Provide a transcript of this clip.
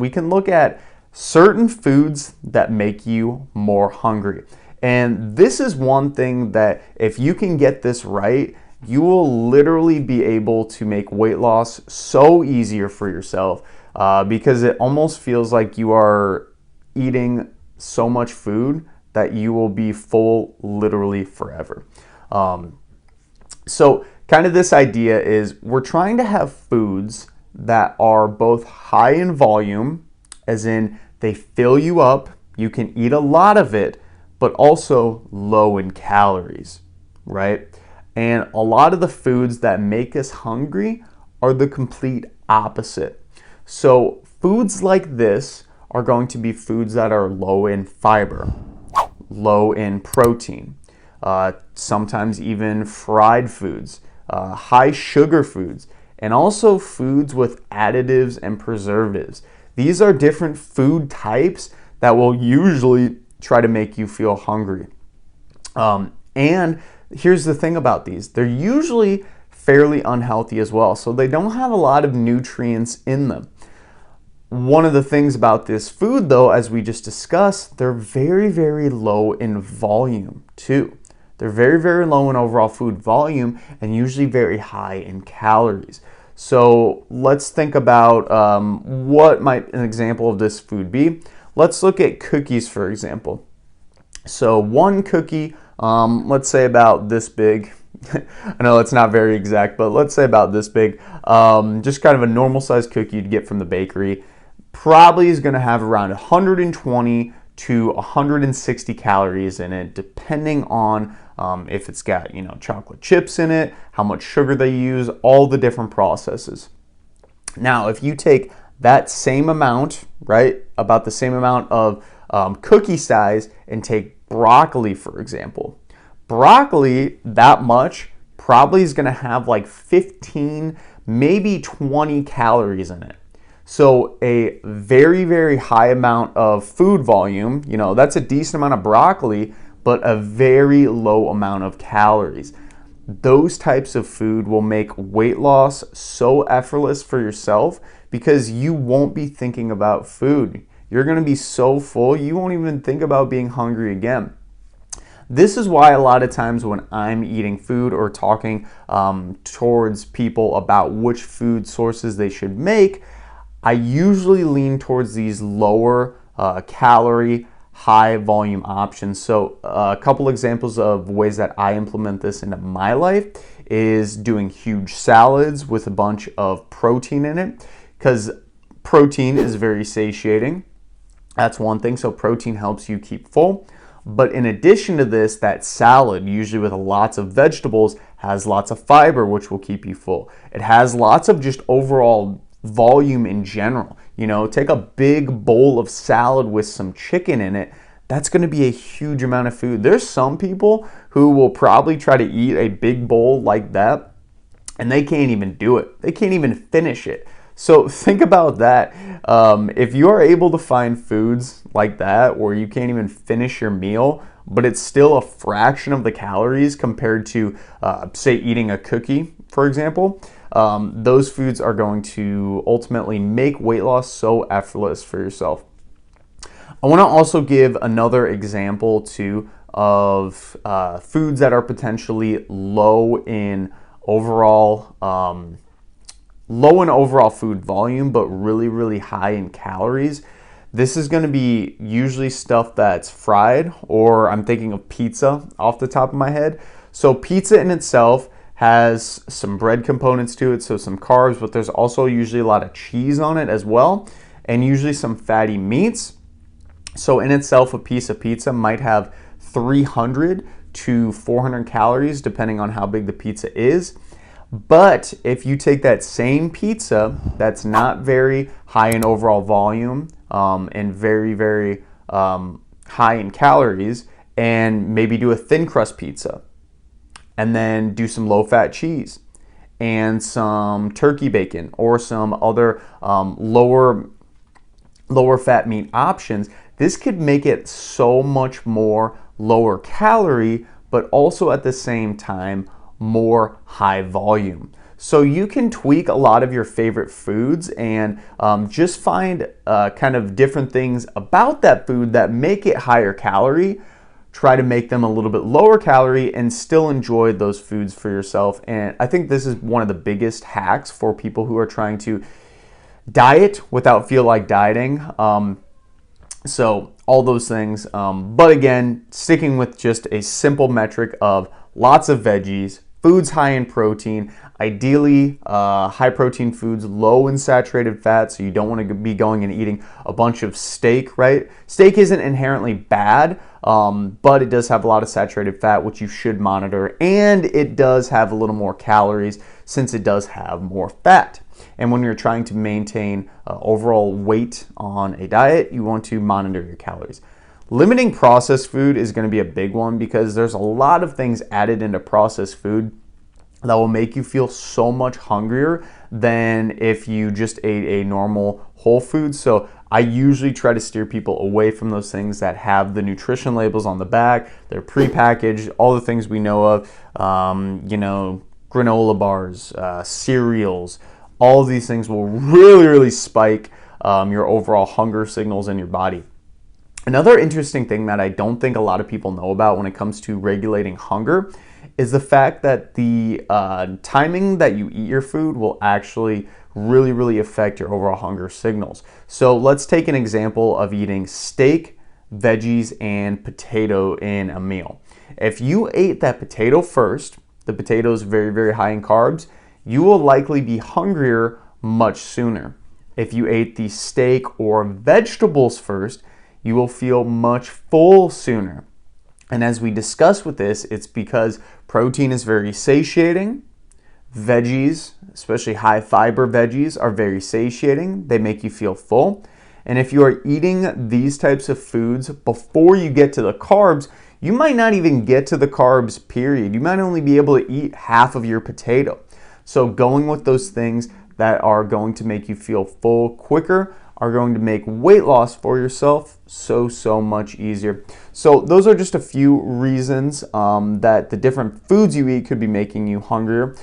we can look at certain foods that make you more hungry. And this is one thing that if you can get this right, you will literally be able to make weight loss so easier for yourself, because it almost feels like you are eating so much food that you will be full literally forever. So kind of this idea is we're trying to have foods that are both high in volume, as in they fill you up, you can eat a lot of it, but also low in calories, right? And a lot of the foods that make us hungry are the complete opposite. So foods like this are going to be foods that are low in fiber, low in protein, sometimes even fried foods, high sugar foods, and also foods with additives and preservatives. These are different food types that will usually try to make you feel hungry. And here's the thing about these. They're usually fairly unhealthy as well, so they don't have a lot of nutrients in them. One of the things about this food, though, as we just discussed, they're very, very low in volume too. They're very, very low in overall food volume and usually very high in calories. So let's think about what might an example of this food be. Let's look at cookies, for example. So one cookie, let's say about this big. I know it's not very exact, but let's say about this big. Just kind of a normal sized cookie you'd get from the bakery. Probably is going to have around 120 to 160 calories in it, depending on if it's got, chocolate chips in it, how much sugar they use, all the different processes. Now, if you take that same amount, right, about the same amount of cookie size, and take broccoli, for example. Broccoli, that much, probably is going to have like 15, maybe 20 calories in it. So a very, very high amount of food volume, that's a decent amount of broccoli, but a very low amount of calories. Those types of food will make weight loss so effortless for yourself because you won't be thinking about food. You're going to be so full, you won't even think about being hungry again. This is why a lot of times when I'm eating food or talking towards people about which food sources they should make, I usually lean towards these lower calorie, high volume options. So a couple examples of ways that I implement this into my life is doing huge salads with a bunch of protein in it, because protein is very satiating. That's one thing. So protein helps you keep full. But in addition to this, that salad, usually with lots of vegetables, has lots of fiber, which will keep you full. It has lots of just overall volume in general. Take a big bowl of salad with some chicken in it. That's going to be a huge amount of food. There's some people who will probably try to eat a big bowl like that, and they can't even do it. They can't even finish it. So think about that. If you are able to find foods like that where you can't even finish your meal, but it's still a fraction of the calories compared to, say, eating a cookie, for example, those foods are going to ultimately make weight loss so effortless for yourself. I want to also give another example too of foods that are potentially low in overall food volume, but really, really high in calories. This is going to be usually stuff that's fried, or I'm thinking of pizza off the top of my head. So pizza in itself has some bread components to it, so some carbs, but there's also usually a lot of cheese on it as well, and usually some fatty meats. So in itself, a piece of pizza might have 300 to 400 calories, depending on how big the pizza is. But if you take that same pizza that's not very high in overall volume and very, very high in calories, and maybe do a thin crust pizza, and then do some low-fat cheese and some turkey bacon or some other lower fat meat options, this could make it so much more lower calorie, but also at the same time more high volume. So you can tweak a lot of your favorite foods and just find kind of different things about that food that make it higher calorie. Try to make them a little bit lower calorie and still enjoy those foods for yourself. And I think this is one of the biggest hacks for people who are trying to diet without feel like dieting. So all those things. But again, sticking with just a simple metric of lots of veggies, foods high in protein, ideally high protein foods, low in saturated fat, so you don't want to be going and eating a bunch of steak, right? Steak isn't inherently bad, but it does have a lot of saturated fat, which you should monitor, and it does have a little more calories since it does have more fat. And when you're trying to maintain overall weight on a diet, you want to monitor your calories. Limiting processed food is going to be a big one because there's a lot of things added into processed food that will make you feel so much hungrier than if you just ate a normal whole food. So I usually try to steer people away from those things that have the nutrition labels on the back. They're prepackaged, all the things we know of, granola bars, cereals. All of these things will really spike your overall hunger signals in your body. Another interesting thing that I don't think a lot of people know about when it comes to regulating hunger is the fact that the timing that you eat your food will actually really affect your overall hunger signals. So let's take an example of eating steak, veggies, and potato in a meal. If you ate that potato first, the potato is very high in carbs, you will likely be hungrier much sooner. If you ate the steak or vegetables first, you will feel much full sooner. And as we discussed with this, it's because protein is very satiating. Veggies, especially high fiber veggies, are very satiating. They make you feel full. And if you are eating these types of foods before you get to the carbs, you might not even get to the carbs, period. You might only be able to eat half of your potato. So going with those things that are going to make you feel full quicker are going to make weight loss for yourself so much easier. So those are just a few reasons that the different foods you eat could be making you hungrier.